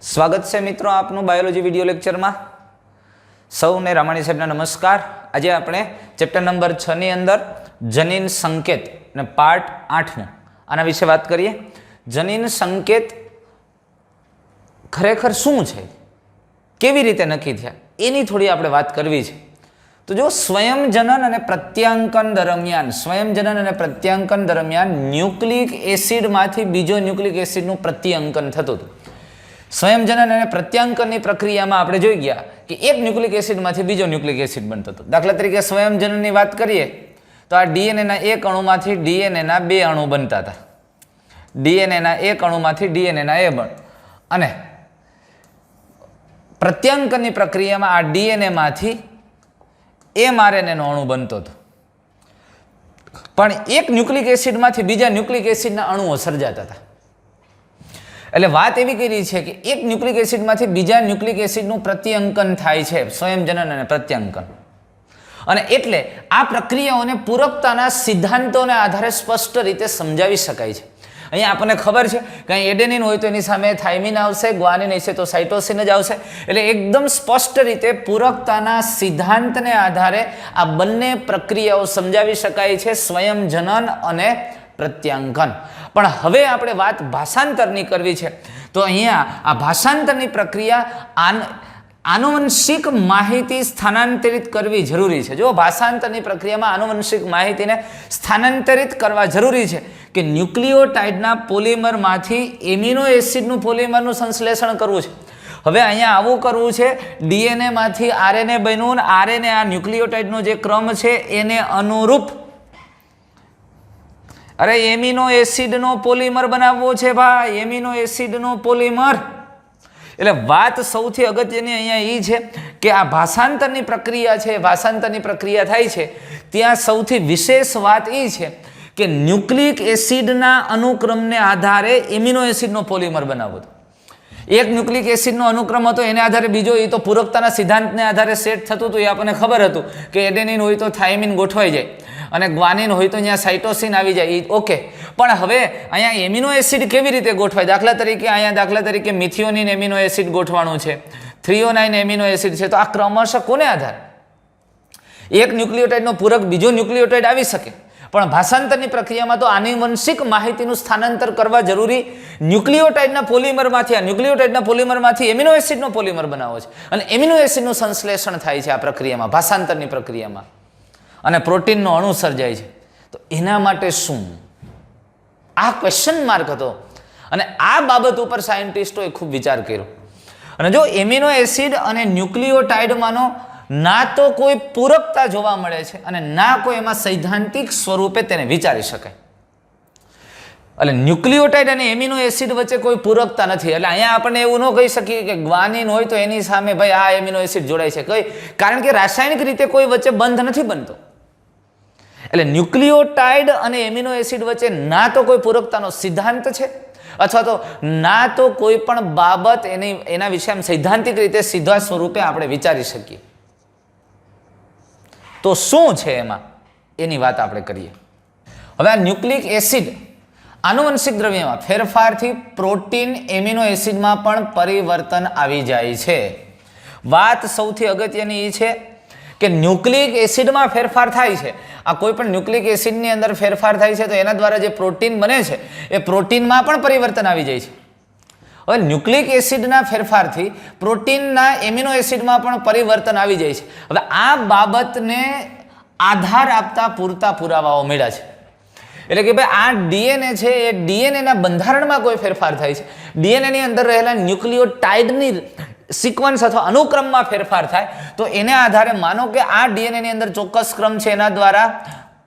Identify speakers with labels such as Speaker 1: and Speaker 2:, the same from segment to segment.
Speaker 1: સ્વાગત છે મિત્રો આપનું બાયોલોજી વિડિયો લેક્ચરમાં। સૌને રામાણી સાહેબના નમસ્કાર। આજે આપણે ચેપ્ટર નંબર 6 ની અંદર જનીન સંકેત અને પાર્ટ 8 આના વિશે વાત કરીએ। જનીન સંકેત ખરેખર શું છે, કેવી રીતે નક્કી થયા એની થોડી આપણે વાત કરવી છે। તો જો સ્વયંજનન અને પ્રત્યાંકન દરમિયાન ન્યુક્લિક એસિડમાંથી બીજો ન્યુક્લિક એસિડનું પ્રત્યાંકન થતું હતું। સ્વયંજનન અને પ્રત્યાંકનની પ્રક્રિયામાં આપણે જોઈ ગયા કે એક ન્યુક્લિક એસિડમાંથી બીજો ન્યુક્લિક એસિડ બનતો હતો। દાખલા તરીકે સ્વયંજનનની વાત કરીએ તો આ ડીએનએના એક અણુમાંથી ડીએનએના બે અણુ બનતા હતા। ડીએનએના એક અણુમાંથી ડીએનએના એ બન અને પ્રત્યાંકનની પ્રક્રિયામાં આ ડીએનએમાંથી એમઆરએનએનો અણુ બનતો હતો, પણ એક ન્યુક્લિક એસિડમાંથી બીજા ન્યુક્લિક એસિડના અણુઓ સર્જાતા હતા। એટલે વાત એવી કરી છે કે એક ન્યુક્લિક એસિડમાંથી બીજા ન્યુક્લિક એસિડનું પ્રત્યાંકન થાય છે, સ્વયંજનન અને પ્રત્યાંકન। અને એટલે આ પ્રક્રિયાઓને પૂરકતાના સિદ્ધાંતોને આધારે સ્પષ્ટ રીતે સમજાવી શકાય છે। અહીંયા આપણને ખબર છે કે અહીં એડેનિન હોય તો એની સામે થાઇમિન આવશે, ગ્વાનિન હશે તો સાઇટોસિન જ આવશે। એટલે એકદમ સ્પષ્ટ રીતે પૂરકતાના સિદ્ધાંતને આધારે આ બંને પ્રક્રિયાઓ સમજાવી શકાય છે, સ્વયંજનન અને પ્રત્યાંકન। પણ હવે આપણે વાત ભાષાંતરની કરવી છે, તો અહીંયા આ ભાષાંતરની પ્રક્રિયા આનુવંશિક માહિતી સ્થાનાંતરિત કરવી જરૂરી છે। જો ભાષાંતરની પ્રક્રિયામાં આનુવંશિક માહિતીને સ્થાનાંતરિત કરવા જરૂરી છે કે ન્યુક્લિયોટાઇડના પોલિમરમાંથી એમિનો એસિડનું પોલિમરનું સંશ્લેષણ કરવું છે। હવે અહીંયા આવું કરવું છે, ડીએનએમાંથી આરએનએ બન્યું, આરએનએ આ ન્યુક્લિયોટાઇડનો જે ક્રમ છે એને અનુરૂપ એમિનો એસિડનો પોલિમર બનાવવો છે ભાઈ, એમિનો એસિડનો પોલિમર। એટલે વાત સૌથી અગત્યની અહીંયા એ છે કે આ ભાષાંતરની પ્રક્રિયા છે, ભાષાંતરની પ્રક્રિયા થાય છે ત્યાં સૌથી વિશેષ વાત એ છે કે ન્યુક્લિક એસિડના અનુક્રમને આધારે એમિનો એસિડનો પોલિમર બનાવવો હતો। એક ન્યુક્લિક એસિડનો અનુક્રમ હતો, એને આધારે બીજો, એ તો પૂરકતાના સિદ્ધાંતને આધારે સેટ થતું હતું। એ આપણને ખબર હતું કે એડેનિન હોય તો થાઇમિન ગોઠવાઈ જાય અને ગ્વાનિન હોય તો અહીંયા સાઇટોસિન આવી જાય, ઓકે। પણ હવે અહીંયા એમિનો એસિડ કેવી રીતે ગોઠવાય? દાખલા તરીકે મિથિયોનિન એમિનો એસિડ ગોઠવાનું છે, થ્રીઓનાઇન એમિનો એસિડ છે, તો આ ક્રમશઃ કોને આધારે? એક ન્યુક્લિયોટાઇડનો પૂરક બીજો ન્યુક્લિયોટાઇડ આવી શકે, પણ ભાષાંતરની પ્રક્રિયામાં તો આનુવંશિક માહિતીનું સ્થાનાંતર કરવા જરૂરી ન્યુક્લિયોટાઇડના પોલિમરમાંથી એમિનો એસિડનો પોલિમર બનાવવો છે અને એમિનો એસિડનું સંશ્લેષણ થાય છે આ પ્રક્રિયામાં, ભાષાંતરની પ્રક્રિયામાં, અને પ્રોટીનનો અણુ સર્જાય છે। તો એના માટે શું? આ ક્વેશ્ચન માર્ક હતો અને આ બાબત ઉપર સાયન્ટિસ્ટોએ ખૂબ વિચાર કર્યો। અને જો એમિનો એસિડ અને ન્યુક્લિયોટાઇડમાંનો ના તો કોઈ પૂરકતા જોવા મળે છે અને ના કોઈ એમાં સૈદ્ધાંતિક સ્વરૂપે તેને વિચારી શકાય। એટલે ન્યુક્લિયોટાઇડ અને એમિનો એસિડ વચ્ચે કોઈ પૂરકતા નથી। એટલે અહીંયા આપણને એવું ન કહી શકીએ કે ગ્વાનિન હોય તો એની સામે ભાઈ આ એમિનો એસિડ જોડાય છે, કઈ, કારણ કે રાસાયણિક રીતે કોઈ વચ્ચે બંધ નથી બનતો। એટલે ન્યુક્લિયોટાઇડ અને એમિનો એસિડ વચ્ચે ના તો કોઈ પૂરકતાનો સિદ્ધાંત છે અથવા તો ના તો કોઈ પણ બાબત એના વિશે આમ સૈદ્ધાંતિક રીતે સીધા સ્વરૂપે આપણે વિચારી શકીએ। તો શું છે એમાં, એની વાત આપણે કરીએ। હવે આ ન્યુક્લિક એસિડ આનુવંશિક દ્રવ્યમાં ફેરફારથી પ્રોટીન એમિનો એસિડમાં પણ પરિવર્તન આવી જાય છે। વાત સૌથી અગત્યની એ છે કે ન્યુક્લિક એસિડમાં ફેરફાર થાય છે, આ કોઈ પણ ન્યુક્લિક એસિડની અંદર ફેરફાર થાય છે તો એના દ્વારા જે પ્રોટીન બને છે એ પ્રોટીનમાં પણ પરિવર્તન આવી જાય છે। હવે ન્યુક્લિક એસિડના ફેરફારથી પ્રોટીનના એમિનો એસિડમાં પણ પરિવર્તન આવી જાય છે। હવે આ બાબતને આધાર આપતા પૂરતા પુરાવાઓ મળ્યા છે। એટલે કે ભાઈ આ ડીએનએ છે, એ ડીએનએના બંધારણમાં કોઈ ફેરફાર થાય છે, ડીએનએની અંદર રહેલા ન્યુક્લિયોટાઇડની સિક્વન્સ અથવા અનુક્રમમાં ફેરફાર થાય તો એને આધારે માનો કે આ ડીએનએની અંદર ચોક્કસ ક્રમ છે, એના દ્વારા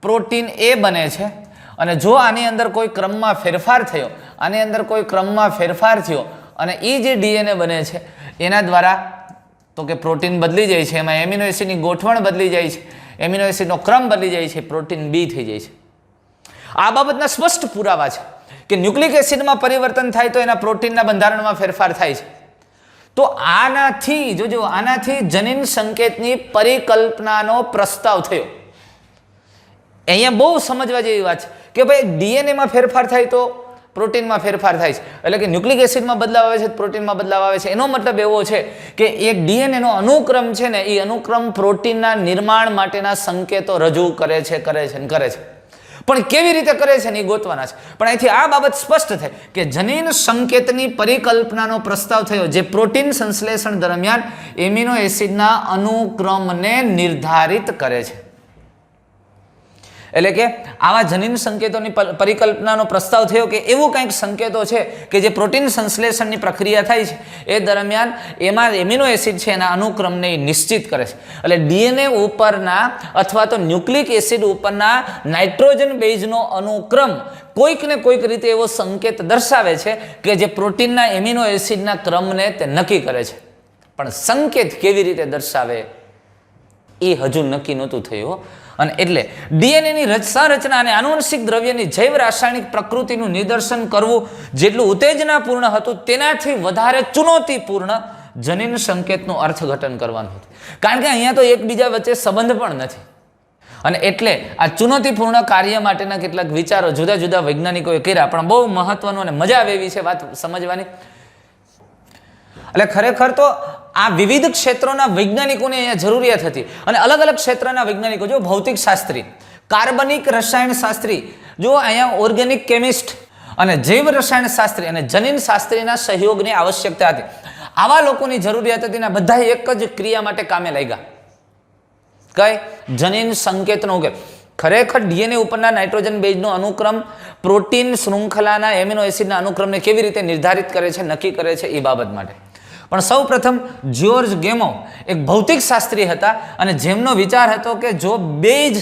Speaker 1: પ્રોટીન એ બને છે, અને જો આની અંદર કોઈ ક્રમમાં ફેરફાર થયો, આની અંદર કોઈ ક્રમમાં ફેરફાર થયો અને એ જે ડીએનએ બને છે એના દ્વારા તો કે પ્રોટીન બદલી જાય છે, એમાં એમિનો એસિડની ગોઠવણ બદલી જાય છે, એમિનો એસિડનો ક્રમ બદલી જાય છે, પ્રોટીન બી થઈ જાય છે। આ બાબતના સ્પષ્ટ પુરાવા છે કે ન્યુક્લિક એસિડમાં પરિવર્તન થાય તો એના પ્રોટીનના બંધારણમાં ફેરફાર થાય છે। તો આનાથી જોજો, આનાથી જનીન સંકેતની પરિકલ્પનાનો પ્રસ્તાવ થયો। અહીંયા બહુ સમજવા જેવી વાત છે કે ભાઈ ડીએનએમાં ફેરફાર થાય તો પ્રોટીનમાં ફેરફાર થાય છે, એટલે કે ન્યુક્લિક એસિડમાં બદલાવ આવે છે, પ્રોટીનમાં બદલાવ આવે છે. એનો મતલબ એવો છે કે એક ડીએનએનો અનુક્રમ છે ને એ અનુક્રમ પ્રોટીનના નિર્માણ માટેના સંકેતો રજૂ કરે છે. પણ કેવી રીતે કરે છે ને એ ગોતવાના છે. પણ અહીંથી આ બાબત સ્પષ્ટ થાય કે જનીન સંકેતની પરિકલ્પનાનો પ્રસ્તાવ થયો જે પ્રોટીન સંશ્લેષણ દરમિયાન એમિનો એસિડના અનુક્રમને નિર્ધારિત કરે છે. એટલે કે આવા જનીન સંકેતોની પરિકલ્પનાનો પ્રસ્તાવ થયો કે એવું કંઈક સંકેતો છે કે જે પ્રોટીન સંશ્લેષણની પ્રક્રિયા થાય છે એ દરમિયાન એમાં એમિનો એસિડ છે એના અનુક્રમને નિશ્ચિત કરે છે. એટલે ડીએનએ ઉપરના અથવા તો ન્યુક્લિક એસિડ ઉપરના નાઇટ્રોજન બેઝનો અનુક્રમ કોઈક ને કોઈક રીતે એવો સંકેત દર્શાવે છે કે જે પ્રોટીનના એમિનો એસિડના ક્રમને તે નક્કી કરે છે. પણ સંકેત કેવી રીતે દર્શાવે એ હજુ નક્કી નહોતું થયું. અને એટલે ડીએનએની સંરચના અને આનુવંશિક દ્રવ્યની જૈવ રાસાયણિક પ્રકૃતિનું નિદર્શન કરવું જેટલું ઉત્તેજનાપૂર્ણ હતું તેનાથી વધારે ચુનૌતીપૂર્ણ જનીન સંકેતનું અર્થઘટન કરવાનું હતું. કારણ કે અહીંયા તો એકબીજા વચ્ચે સંબંધ પણ નથી. અને એટલે આ ચુનૌતીપૂર્ણ કાર્ય માટેના કેટલાક વિચારો જુદા જુદા વૈજ્ઞાનિકોએ કર્યા. પણ બહુ મહત્વનું અને મજા આવે એવી છે વાત સમજવાની. એટલે ખરેખર તો આ વિવિધ ક્ષેત્રોના વૈજ્ઞાનિકોની અહીંયા જરૂરિયાત હતી. અને અલગ અલગ ક્ષેત્રના વૈજ્ઞાનિકો, જો ભૌતિક શાસ્ત્રી, કાર્બનિક રસાયણ શાસ્ત્રી, જો અહીંયા ઓર્ગેનિક કેમિસ્ટ અને જૈવ રસાયણ શાસ્ત્રી અને જનીન શાસ્ત્રીના સહયોગની આવશ્યકતા હતી. આવા લોકોની જરૂરિયાત હતી ને બધા એક જ ક્રિયા માટે કામે લાગ્યા. કઈ? જનીન સંકેતનો ઉકેલ. ખરેખર ડીએનએ ઉપરના નાઇટ્રોજન બેઝનો અનુક્રમ પ્રોટીન શૃંખલાના એમિનો એસિડના અનુક્રમને કેવી રીતે નિર્ધારિત કરે છે, નક્કી કરે છે એ બાબત માટે. પણ સૌ પ્રથમ જ્યોર્જ ગેમો એક ભૌતિક શાસ્ત્રી હતા અને જેમનો વિચાર હતો કે જો બેઝ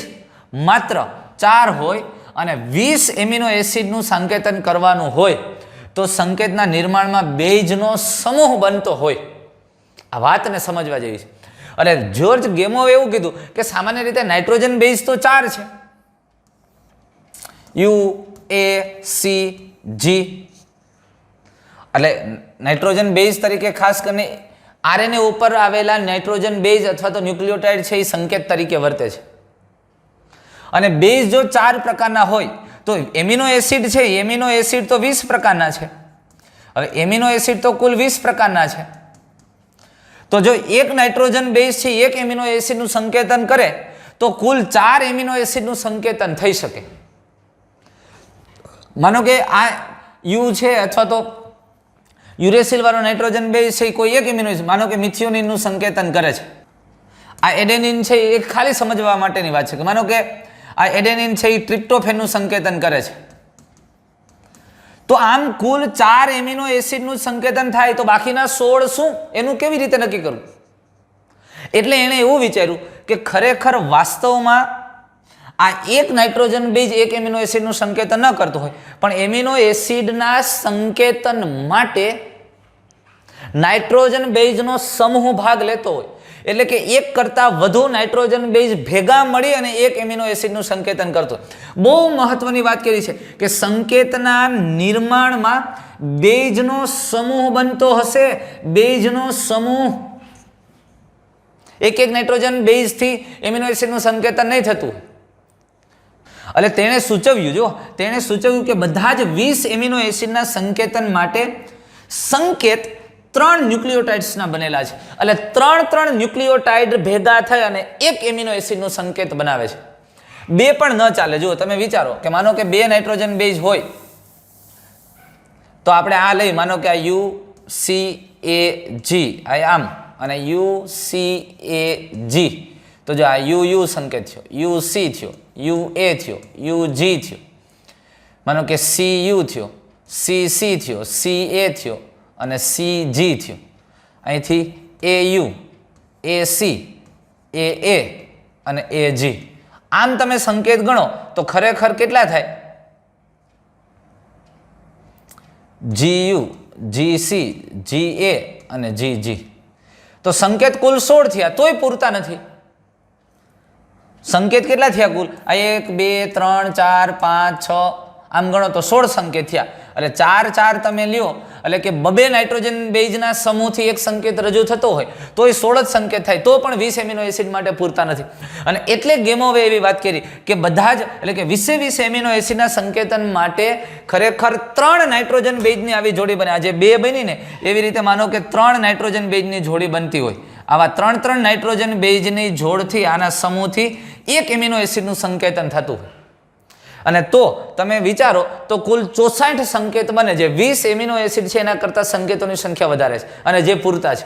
Speaker 1: માત્ર 4 હોય અને 20 એમિનો એસિડનું સંકેતન કરવાનું હોય તો સંકેતના નિર્માણમાં બેઝનો સમૂહ બનતો હોય. આ વાતને સમજવા જેવી છે. અને જ્યોર્જ ગેમોએ એવું કીધું કે સામાન્ય રીતે નાઇટ્રોજન બેઝ તો 4 છે, યુ, એ, સી, જી. એટલે નાઇટ્રોજન બેઝ તરીકે ખાસ કરીને આરએનએ ઉપર આવેલા નાઇટ્રોજન બેઝ અથવા તો ન્યુક્લિયોટાઇડ છે એ સંકેત તરીકે વર્તે છે. અને બેઝ જો 4 પ્રકારના હોય તો એમિનો એસિડ છે, એમિનો એસિડ તો 20 પ્રકારના છે. હવે એમિનો એસિડ તો કુલ 20 પ્રકારના છે. તો જો એક નાઇટ્રોજન બેઝ છે એક એમિનો એસિડનું સંકેતન કરે તો કુલ 4 એમિનો એસિડનું સંકેતન થઈ શકે. માનો કે આ યુ છે અથવા તો યુરેસિલ વાળો નાઇટ્રોજન બેઝ છે કોઈ એક એમિનો એસિડ, માનો કે મિથિયોનિનનું સંકેતન કરે છે. આ એડેનિન છે એ ખાલી સમજવા માટેની વાત છે કે માનો કે આ એડેનિન છે એ ટ્રિપ્ટોફેનનું સંકેતન કરે છે. તો આમ કુલ 4 એમિનો એસિડનું સંકેતન થાય તો બાકીના 16 શું એનું કેવી રીતે નક્કી કરવું? એટલે એણે એવું વિચાર્યું કે ખરેખર વાસ્તવમાં આ એક નાઇટ્રોજન બેઝ એક એમિનો એસિડનું સંકેતન ન કરતો હોય પણ એમિનો એસિડના સંકેતન માટે નાઇટ્રોજન બેઝનો સમૂહ ભાગ લેતો હોય. એટલે કે એક કરતાં વધુ નાઇટ્રોજન બેઝ ભેગા મળી અને એક એમિનો એસિડનું સંકેતન કરતો. બહુ મહત્વની વાત કરી છે કે સંકેતના નિર્માણમાં બેઝનો સમૂહ બનતો હશે. બેઝનો સમૂહ એક નાઇટ્રોજન બેઝથી એમિનો એસિડનું સંકેતન નહીં થતું. એટલે તેણે સૂચવ્યું કે બધા જ 20 એમિનો એસિડના સંકેતન માટે સંકેત 3 ન્યુક્લિયોટાઇડ્સના બનેલા છે. એટલે 3 ન્યુક્લિયોટાઇડ ભેગા થઈ અને એક એમિનો એસિડનું સંકેત બનાવે છે. 2 પણ ન ચાલે. જુઓ તમે વિચારો કે માનો કે 2 નાઇટ્રોજન બેઝ હોય તો આપણે આ લઈ, માનો કે આ UCAG આમ અને UCAG. તો જો આ UU સંકેત થયો, UC થયો, UA થયો, UG થયો, માનો કે CU થયો, CC થયો, CA થયો અને CG થયો. અહીંથી AU, AC, AA અને AG. આમ તમે સંકેત ગણો તો ખરેખર કેટલા થાય? GU, GC, GA અને GG. તો સંકેત કુલ 16 થયા તોય પૂરતા નથી. સંકેત કેટલા થયા કુલ? આ 1 2 3 4 5 6 આમ ગણો તો 16 સંકેત થયા. એટલે 4 4 તમે લ્યો એટલે કે બબે નાઇટ્રોજન બેઝના સમૂહથી એક સંકેત રજૂ થતો હોય તો એ 16 જ સંકેત થાય, તો પણ 20 એમિનો એસિડ માટે પૂરતા નથી. અને એટલે ગેમોવે એવી વાત કરી કે બધા જ એટલે કે 20 એમિનો એસિડના સંકેતન માટે ખરેખર 3 નાઇટ્રોજન બેઝની આવી જોડી બને. આજે 2 બની ને એવી રીતે માનો કે 3 નાઇટ્રોજન બેઝની જોડી બનતી હોય. આવા 3 નાઇટ્રોજન બેઝની જોડથી આના સમૂહથી એક એમિનો એસિડનું સંકેતન થતું હોય. અને તો તમે વિચારો તો કુલ 64 સંકેત બને. જે 20 એમિનો એસિડ છે એના કરતાં સંકેતોની સંખ્યા વધારે છે અને જે પૂરતા છે.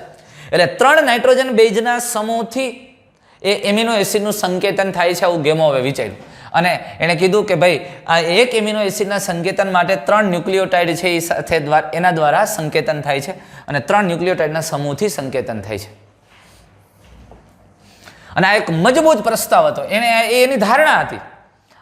Speaker 1: એટલે 3 નાઇટ્રોજન બેઝના સમૂહથી એ એમિનો એસિડનું સંકેતન થાય છે, આવું ગેમોવે વિચાર્યું. અને એણે કીધું કે ભાઈ આ એક એમિનો એસિડના સંકેતન માટે 3 ન્યુક્લિયોટાઇડ છે એ સાથે એના દ્વારા સંકેતન થાય છે અને 3 ન્યુક્લિયોટાઇડના સમૂહથી સંકેતન થાય છે. અને આ એક મજબૂત પ્રસ્તાવ હતો. એની ધારણા હતી,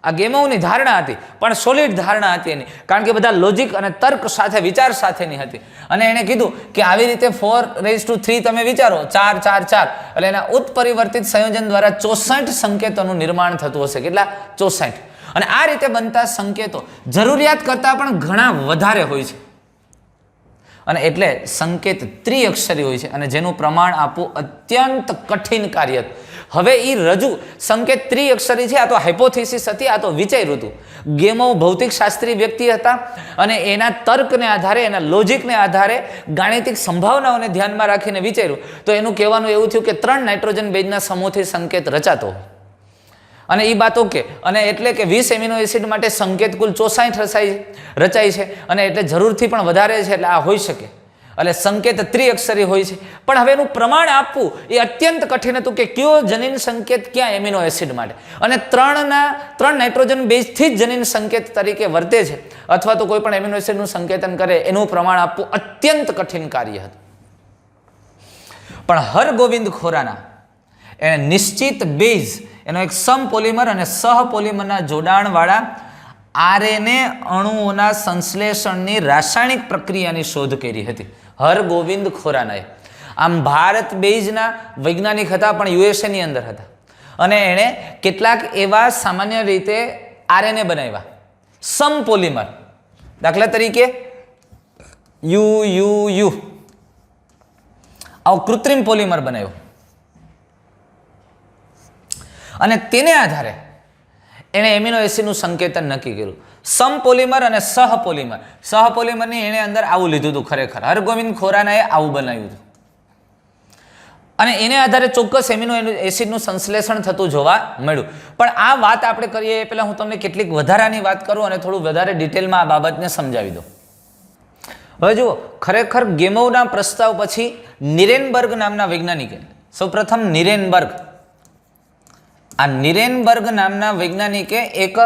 Speaker 1: આ ગેમોવની ધારણા હતી, પણ સોલિડ ધારણા હતી એની, કારણ કે બધા લોજિક અને તર્ક સાથે વિચાર સાથેની હતી. અને એણે કીધું કે આવી રીતે 4⁵ તમે વિચારો 4 4 4 એટલે એના ઉત્પરિવર્તિત સંયોજન દ્વારા 64 સંકેતોનું નિર્માણ થતું હશે. કેટલા? 64. અને આ રીતે બનતા સંકેતો જરૂરિયાત કરતાં પણ ઘણા વધારે હોય છે. અને એટલે સંકેત ત્રિઅક્ષરી હોય છે અને જેનું પ્રમાણ આપવું અત્યંત કઠિન કાર્ય. હવે એ રજૂ સંકેત ત્રિઅક્ષરી છે, આ તો હાઇપોથિસિસ હતી, આ તો વિચાર્યું હતું. ગેમો ભૌતિક શાસ્ત્રી વ્યક્તિ હતા અને એના તર્કને આધારે, એના લોજિકને આધારે ગાણિતિક સંભાવનાઓને ધ્યાનમાં રાખીને વિચાર્યું. તો એનું કહેવાનું એવું થયું કે 3 નાઇટ્રોજન બેઝના સમૂહથી સંકેત રચાતો હોય. અને એ વાત ઓકે. અને એટલે કે 20 એમિનો એસિડ માટે સંકેત કુલ 64 રચાય છે અને એટલે જરૂરથી પણ વધારે છે, એટલે આ હોઈ શકે. એટલે સંકેત ત્રિઅક્ષરી હોય છે. પણ હવે એનું પ્રમાણ આપવું એ અત્યંત કઠિન હતું કે કયો જનીન સંકેત ક્યાં એમિનો એસિડ માટે. અને 3 નાઇટ્રોજન બેઝથી જ જનીન સંકેત તરીકે વર્તે છે અથવા તો કોઈ પણ એમિનો એસિડનું સંકેતન કરે એનું પ્રમાણ આપવું અત્યંત કઠિન કાર્ય હતું. પણ હરગોવિંદ ખોરાના એણે નિશ્ચિત બેઝ એનો એક સમપોલિમર અને સહપોલિમરના જોડાણવાળા આરએનએ અણુઓના સંશ્લેષણની રાસાયણિક પ્રક્રિયાની શોધ કરી હતી. હરગોવિંદ ખોરાનાએ. આમ ભારત બેઝના વૈજ્ઞાનિક હતા પણ યુએસએની અંદર હતા. અને એણે કેટલાક એવા સામાન્ય રીતે આરએનએ બનાવ્યા સમપોલિમર. દાખલા તરીકે યુ આવો કૃત્રિમ પોલિમર બનાવ્યો. અને તેને આધારે એણે એમિનો એસિડનું સંકેતન નક્કી કર્યું. સમપોલિમર અને સહપોલિમર. સહપોલિમરની એણે અંદર આવું લીધું હતું. ખરેખર હરગોવિંદ ખોરાનાએ આવું બનાવ્યું હતું. અને એને આધારે ચોક્કસ એમિનો એસિડનું સંશ્લેષણ થતું જોવા મળ્યું. પણ આ વાત આપણે કરીએ એ પહેલાં હું તમને કેટલીક વધારાની વાત કરું અને થોડું વધારે ડિટેલમાં આ બાબતને સમજાવી દઉં. હવે જુઓ, ખરેખર ગેમોવના પ્રસ્તાવ પછી નિરેનબર્ગ નામના વૈજ્ઞાનિકે સૌપ્રથમ આ નિરેનબર્ગ નામના વૈજ્ઞાનિકે એક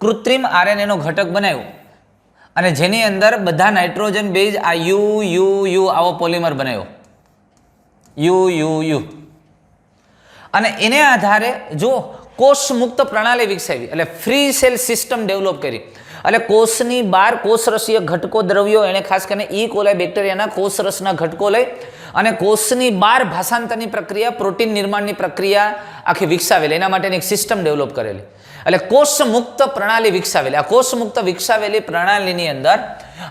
Speaker 1: કૃત્રિમ આરએનએનો ઘટક બનાવ્યો અને જેની અંદર બધા નાઇટ્રોજન બેઝ આ યુ આવો પોલિમર બનાવ્યો. યુ અને એને આધારે જો કોષ મુક્ત પ્રણાલી વિકસાવી, એટલે ફ્રી સેલ સિસ્ટમ ડેવલપ કરી. એટલે કોષની બહાર કોષરસીય ઘટકો દ્રવ્યો એને ખાસ કરીને ઈ કોલાઈ બેક્ટેરિયાના કોષરસના ઘટકો લઈ અને કોષની બહાર ભાષાંતરની પ્રક્રિયા, પ્રોટીન નિર્માણની પ્રક્રિયા આખી વિકસાવેલી. એના માટેની એક સિસ્ટમ ડેવલપ કરેલી. એટલે કોષ મુક્ત પ્રણાલી વિકસાવેલી. આ કોષ મુક્ત વિકસાવેલી પ્રણાલીની અંદર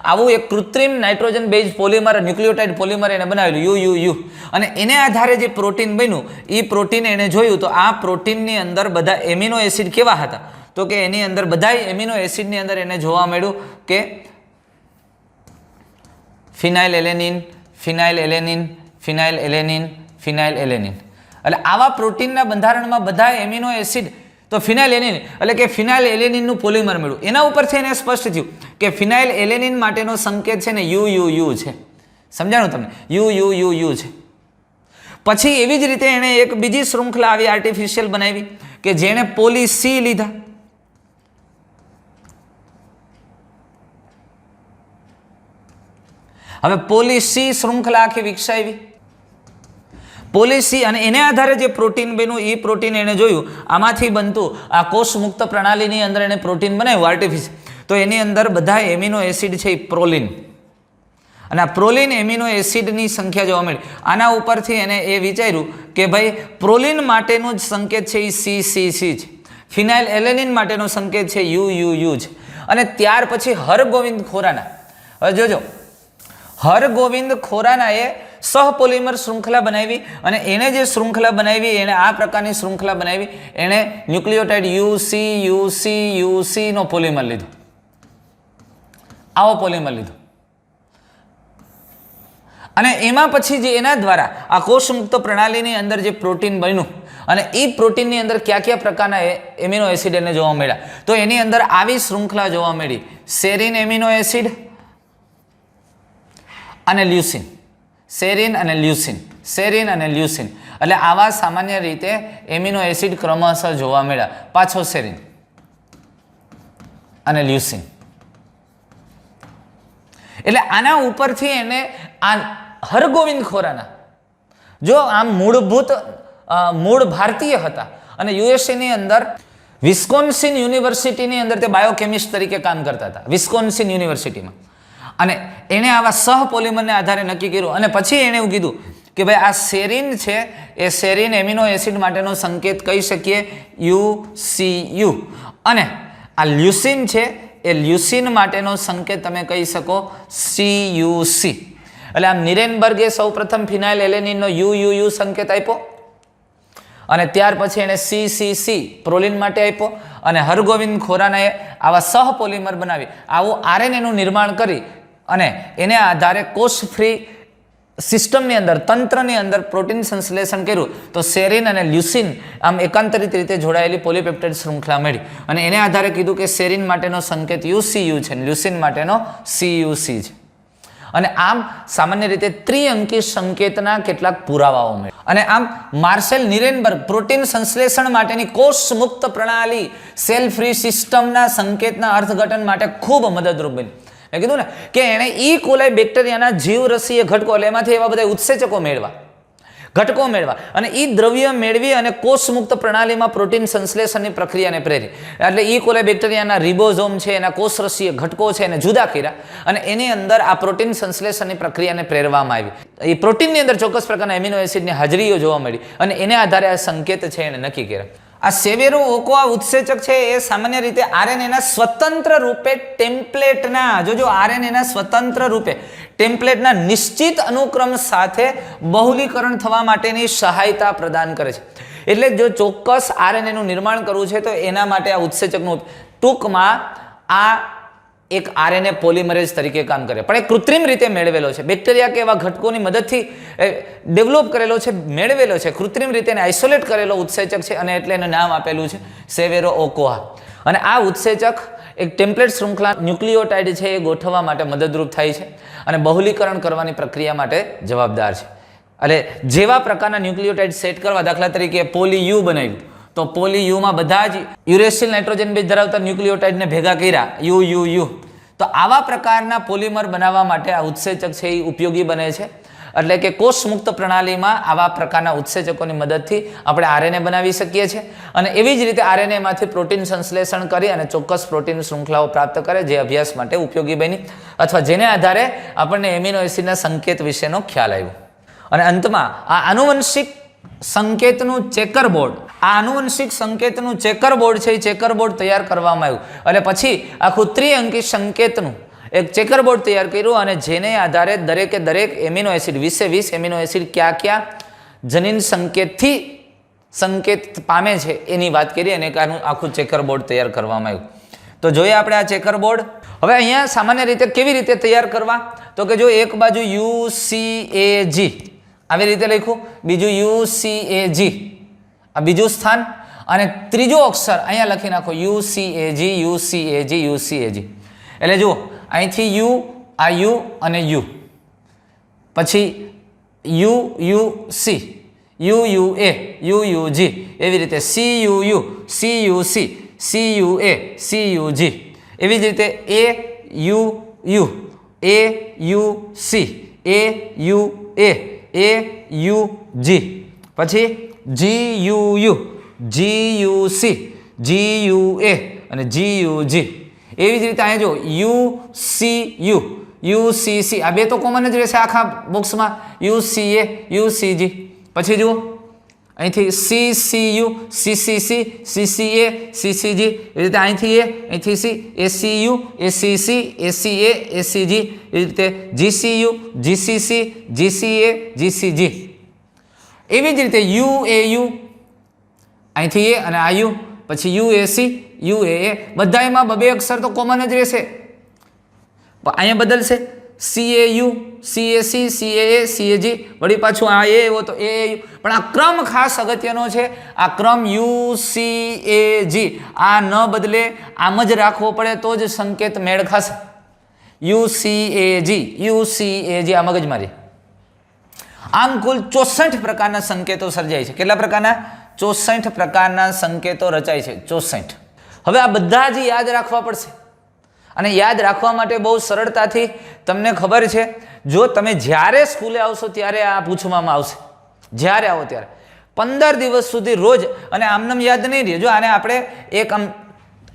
Speaker 1: આવું એક કૃત્રિમ nitrogen base polymer, nucleotide polymer એને બનાવેલું યુ. અને એને આધારે જે પ્રોટીન બન્યું એ પ્રોટીન એને જોયું તો આ પ્રોટીનની અંદર બધા એમિનો એસિડ કેવા હતા તો કે એની અંદર બધા એમિનો એસિડની અંદર એને જોવા મળ્યું કે ફિનાઇલ એલેનિન. એટલે આવા પ્રોટીનના બંધારણમાં બધા એમિનો એસિડ તો ફિનાઇલ એલેનિન એટલે કે ફિનાઇલ એલેનિનનું પોલિમર મળ્યું. એના ઉપરથી એને સ્પષ્ટ થયું કે ફિનાઇલ એલેનિન માટેનો સંકેત છે ને યુ છે. સમજાણું તમને? યુ છે. પછી એવી જ રીતે એણે એક બીજી શૃંખલા આવી આર્ટિફિશિયલ બનાવી કે જેણે પોલી સી લીધા. હવે પોલી સી શૃંખલા આખી વિકસાવી. પોલી સી અને એને આધારે જે પ્રોટીન બન્યું એ પ્રોટીન એને જોયું આમાંથી બનતું આ કોષ મુક્ત પ્રણાલીની અંદર એને પ્રોટીન બનાવ્યું આર્ટિફિશિયલ. તો એની અંદર બધા એમિનો એસિડ છે એ પ્રોલિન. અને આ પ્રોલિન એમિનો એસિડની સંખ્યા જોવા મળી. આના ઉપરથી એને એ વિચાર્યું કે ભાઈ પ્રોલિન માટેનું જ સંકેત છે એ સી છે. ફિનાઇલ એલેનિન માટેનો સંકેત છે યુ છે. અને ત્યાર પછી હરગોવિંદ ખોરાના, હવે જોજો, હરગોવિંદ ખોરાનાએ સહપોલિમર શૃંખલા બનાવી અને એણે જે શૃંખલા બનાવી એણે આ પ્રકારની શૃંખલા બનાવી. એણે ન્યુક્લિયોટાઇડ યુસી નો પોલિમર લીધો, આવો પોલિમર લીધો અને એમાં પછી જે એના દ્વારા આ કોષમુક્ત પ્રણાલીની અંદર જે પ્રોટીન બન્યું અને એ પ્રોટીનની અંદર કયા કયા પ્રકારના એમિનો એસિડ એને જોવા મળ્યા, તો એની અંદર આવી શૃંખલા જોવા મળી, સેરીન એમિનો એસિડ અને લ્યુસિન, સેરીન અને લ્યુસિન, સેરીન અને લ્યુસિન. એટલે આવા સામાન્ય રીતે એમિનો એસિડ ક્રમશઃ જોવા મળ્યા. પાછો સેરીન અને લ્યુસિન. એટલે આના ઉપરથી એને આ હરગોવિંદ ખોરાના, જો આમ મૂળ ભારતીય હતા અને યુએસએની અંદર વિસ્કોન્સિન યુનિવર્સિટીની અંદર તે બાયોકેમિસ્ટ તરીકે કામ કરતા હતા, વિસ્કોન્સિન યુનિવર્સિટીમાં. અને એણે આવા સહપોલિમરને આધારે નક્કી કર્યું અને પછી એણે એવું કીધું કે ભાઈ આ સેરીન છે એ સેરીન એમિનો એસિડ માટેનો સંકેત કહી શકીએ UCU અને આ લ્યુસિન છે એ લ્યુસિન માટેનો સંકેત તમે કહી શકો CUC. એટલે આમ નિરેનબર્ગે સૌપ્રથમ ફિનાઇલ એલેનિનનો UUU સંકેત આપ્યો અને ત્યાર પછી એને CCC પ્રોલિન માટે આપ્યો અને હરગોવિંદ ખોરાનાએ આવા સહપોલિમર બનાવી આવું RNAનું નિર્માણ કરી અને એને આધારે કોષ ફ્રી સિસ્ટમની અંદર, તંત્રની અંદર પ્રોટીન સંશ્લેષણ કર્યું તો સેરીન અને લ્યુસિન આમ એકાંતરિત રીતે જોડાયેલી પોલીપેપ્ટાઇડ શૃંખલા મળી અને એને આધારે કીધું કે સેરીન માટેનો સંકેત UCU છે, લ્યુસિન માટેનો CUC છે. અને આમ સામાન્ય રીતે ત્રિઅંકી સંકેતના કેટલાક પુરાવાઓ મળ્યા અને આમ માર્સેલ નિરેનબર્ગ પ્રોટીન સંશ્લેષણ માટેની કોષ મુક્ત પ્રણાલી સેલ ફ્રી સિસ્ટમના સંકેતના અર્થઘટન માટે ખૂબ મદદરૂપ બની. મેં કીધું ને કે એણે ઈ કોલાઈ બેક્ટેરિયાના જીવરસીય ઘટકો, એટલે એમાંથી એવા બધા ઉત્સેચકો ઘટકો મેળવા અને ઈ દ્રવ્ય મેળવી અને કોષમુક્ત પ્રણાલીમાં પ્રોટીન સંશ્લેષણની પ્રક્રિયાને પ્રેરી. એટલે ઈ કોલાઈ બેક્ટેરિયાના રિબોઝોમ છે, એના કોષરસીય ઘટકો છે, એને જુદા કર્યા અને એની અંદર આ પ્રોટીન સંશ્લેષણની પ્રક્રિયાને પ્રેરવામાં આવી. એ પ્રોટીનની અંદર ચોક્કસ પ્રકારના એમિનો એસિડની હાજરીઓ જોવા મળી અને એને આધારે આ સંકેત છે એને નક્કી કર્યા. આ સેવેરો ઓકોઆ ઉત્સેચક છે એ સામાન્ય રીતે આરએનએના સ્વતંત્ર રૂપે ટેમ્પલેટના આરએનએના સ્વતંત્ર રૂપે ટેમ્પલેટના નિશ્ચિત અનુક્રમ સાથે બહુલીકરણ થવા માટેની સહાયતા પ્રદાન કરે છે. એટલે જો ચોક્કસ આરએનએનું નિર્માણ કરવું છે તો એના માટે આ ઉત્સેચકનું ટૂંકમાં આ એક આરએનએ પોલિમરેઝ તરીકે કામ કરે, પણ એ કૃત્રિમ રીતે મેળવેલો છે. બેક્ટેરિયા કે એવા ઘટકોની મદદથી ડેવલપ કરેલો છે, મેળવેલો છે, કૃત્રિમ રીતે એને આઇસોલેટ કરેલો ઉત્સેચક છે અને એટલે એને નામ આપેલું છે સેવેરો ઓકોઆ. અને આ ઉત્સેચક એક ટેમ્પલેટ શૃંખલા ન્યુક્લિયોટાઇડ છે એ ગોઠવવા માટે મદદરૂપ થાય છે અને બહુલીકરણ કરવાની પ્રક્રિયા માટે જવાબદાર છે. એટલે જેવા પ્રકારના ન્યુક્લિયોટાઇડ સેટ કરવા, દાખલા તરીકે પોલી યુ બનાવ્યું તો પોલી યુમાં બધા જ યુરેસિલ નાઇટ્રોજન બેઝ ધરાવતા ન્યુક્લિયોટાઇડને ભેગા કર્યા યુ. તો આવા પ્રકારના પોલિમર બનાવવા માટે આ ઉત્સેચક છે એ ઉપયોગી બને છે. એટલે કે કોષમુક્ત પ્રણાલીમાં આવા પ્રકારના ઉત્સેચકોની મદદથી આપણે આરએનએ બનાવી શકીએ છીએ અને એવી જ રીતે આરએનએમાંથી પ્રોટીન સંશ્લેષણ કરી અને ચોક્કસ પ્રોટીન શૃંખલાઓ પ્રાપ્ત કરે જે અભ્યાસ માટે ઉપયોગી બની અથવા જેને આધારે આપણને એમિનો એસિડના સંકેત વિશેનો ખ્યાલ આવ્યો. અને અંતમાં આ આનુવંશિક સંકેતનું ચેકરબોર્ડ, આ આનુવંશિક સંકેતનું ચેકરબોર્ડ છે એ ચેકરબોર્ડ તૈયાર કરવામાં આવ્યું. એટલે પછી આખું ત્રિઅંકી સંકેતનું એક ચેકરબોર્ડ તૈયાર કર્યું અને જેને આધારે દરેકે દરેક એમિનો એસિડ 20 એમિનો એસિડ ક્યાં જનીન સંકેતથી સંકેત પામે છે એની વાત કરી અને આખું ચેકરબોર્ડ તૈયાર કરવામાં આવ્યું. તો જોઈએ આપણે આ ચેકરબોર્ડ. હવે અહીંયા સામાન્ય રીતે કેવી રીતે તૈયાર કરવા, તો કે જો એક બાજુ UCAG આવી રીતે લખ્યું, બીજું UCAG આ બીજું સ્થાન અને ત્રીજો અક્ષર અહીંયા લખી નાખો UCAG. એટલે જુઓ અહીંથી યુ, આ યુ અને યુ, પછી UUC, UUA, UUG, એવી રીતે CUU, CUC, CUA, CUG, એવી જ રીતે AUU, AUC, AUA, AUG, પછી GUU, GUC, GUA અને GUG. એવી જ રીતે અહીંયા જો UCU, UCC, આ બે તો કોમન જ રહેશે આખા બોક્સમાં, UCA, UCG. પછી જુઓ અહીંથી CCU, CCC, CCA, CCG, એ રીતે અહીંથી A, અહીંથી C, ACU, ACC, ACA, ACG, એ રીતે GCU, GCC, GCA, GCG. એવી જ રીતે UAU, અહીંથી A અને આ U, પછી UAC, UAA, બધા એમાં બે અક્ષર તો કોમન જ રહેશે, અહીંયા બદલશે CAU, CAC, CAA, CAG, વળી પાછું આ A એવો તો AAU, પણ આ ક્રમ ખાસ અગત્યનો છે. આ ક્રમ UCAG આ ન બદલે, આમ જ રાખવો પડે તો જ સંકેત મેળ ખાશે. UCAG આ મગજમારી. આમ કુલ 64 પ્રકારના સંકેતો સર્જાય છે. કેટલા પ્રકારના? 64 પ્રકારના સંકેતો રચાય છે. 64. હવે આ બધા જ યાદ રાખવા પડશે, અને યાદ રાખવા માટે બહુ સરળતાથી તમને ખબર છે, જો તમે જ્યારે સ્કૂલે આવશો ત્યારે આ પૂછવામાં આવશે. જ્યારે આવો ત્યારે 15 દિવસ સુધી રોજ, અને આમનામ યાદ નહીં રહે. જો આને આપણે એક આમ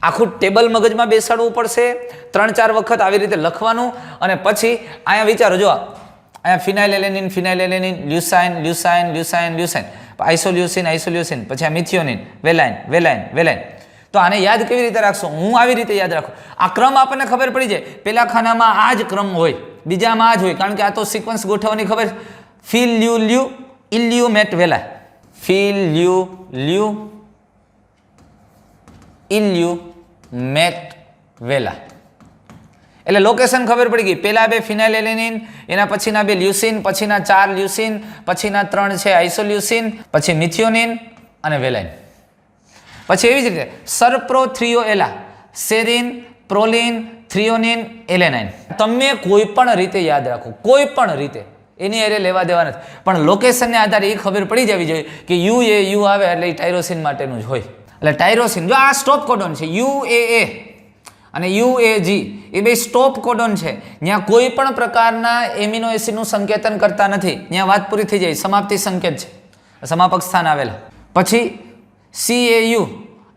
Speaker 1: આખું ટેબલ મગજમાં બેસાડવું પડશે, 3-4 વખત આવી રીતે લખવાનું, અને પછી અહીંયા વિચારો, જો અહીંયા ફિનાઇલેલેનિન, ફિનાઇલેલેનિન, લ્યુસાઇન, લ્યુસાઇન, લ્યુસાઇન, લ્યુસાઇન, આઇસોલ્યુસિન, આઇસોલ્યુસિન, પછી આ મિથિયોનિન, વેલાઇન, વેલાઇન, વેલાઇન. તો આને યાદ કેવી રીતે રાખશો? હું આવી રીતે યાદ રાખું. આ ક્રમ આપણને ખબર પડી જાય, પેલા ખાનામાં આ જ ક્રમ હોય, બીજામાં આ જ હોય, કારણ કે આ તો સિક્વન્સ ગોઠવવાની ખબર. ફિલ લ્યુ લ્યુ ઇલ્યુ મેટ વેલા, ફિલ લ્યુ લ્યુ ઇલ્યુ મેટ વેલા. એટલે લોકેશન ખબર પડી ગઈ. પેલા બે ફિનાઇલેલેનિન, એના પછીના બે લ્યુસિન, પછીના 4 લ્યુસિન, પછીના 3 છે આઇસોલ્યુસિન, પછી મિથિયોનિન અને વેલાઇન. પછી એવી જ રીતે સરપ્રોથ્રિયોએલા, સેરિન, પ્રોલિન, થ્રિયોનિન, એલેનાઇન. તમે કોઈ પણ રીતે યાદ રાખો, કોઈ પણ રીતે, એની એરે લેવા દેવા નથી, પણ લોકેશનને આધારે એ ખબર પડી જવી જોઈએ કે UAU આવે એટલે એ ટાયરોસિન માટેનું જ હોય. એટલે ટાયરોસિન, જો આ સ્ટોપ કોડોન છે, UAA અને UAG એ બે સ્ટોપ કોડોન છે. ત્યાં કોઈ પણ પ્રકારના એમિનો એસિડનું સંકેતન કરતા નથી, ત્યાં વાત પૂરી થઈ જાય, સમાપ્તિ સંકેત છે, સમાપક સ્થાન આવેલા. પછી CAU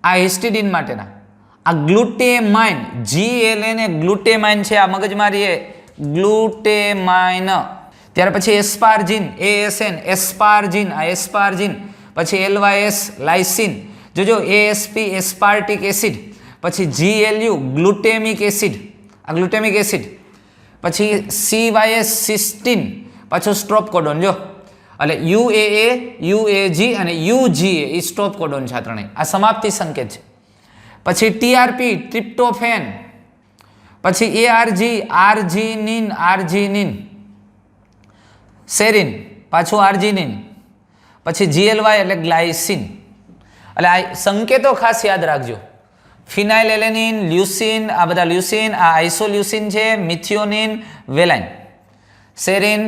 Speaker 1: આ હિસ્ટિડિન માટેના, આ ગ્લુટેમાઇન, GLN એ ગ્લુટેમાઇન છે, આ મગજમારી એ ગ્લુટેમાઇન. ત્યાર પછી એસ્પાર્જિન, ASN એસ્પાર્જિન, આ એસ્પાર્જિન. પછી LYS લાઇસિન, જોજો ASP એસ્પાર્ટિક એસિડ. પછી GLU ગ્લુટેમિક એસિડ, આ ગ્લુટેમિક એસિડ. પછી CYS સિસ્ટીન, પાછું સ્ટ્રોપ કોડોન. જો એટલે UAA, UAG અને UGA એ સ્ટોપ કોડોન છે, આ ત્રણેય. આ સમાપ્તિ સંકેત છે. પછી TRP ટ્રિપ્ટોફેન, પછી ARG આર્જિનિન, આર્જિનિન, સેરિન, પાછું આર્જિનિન, પછી GLY એટલે ગ્લાયસિન. એટલે આ સંકેતો ખાસ યાદ રાખજો. ફિનાઇલેલેનિન, લ્યુસિન, આ બધા લ્યુસિન, આ આઇસોલ્યુસિન છે, methionine, valine, serine,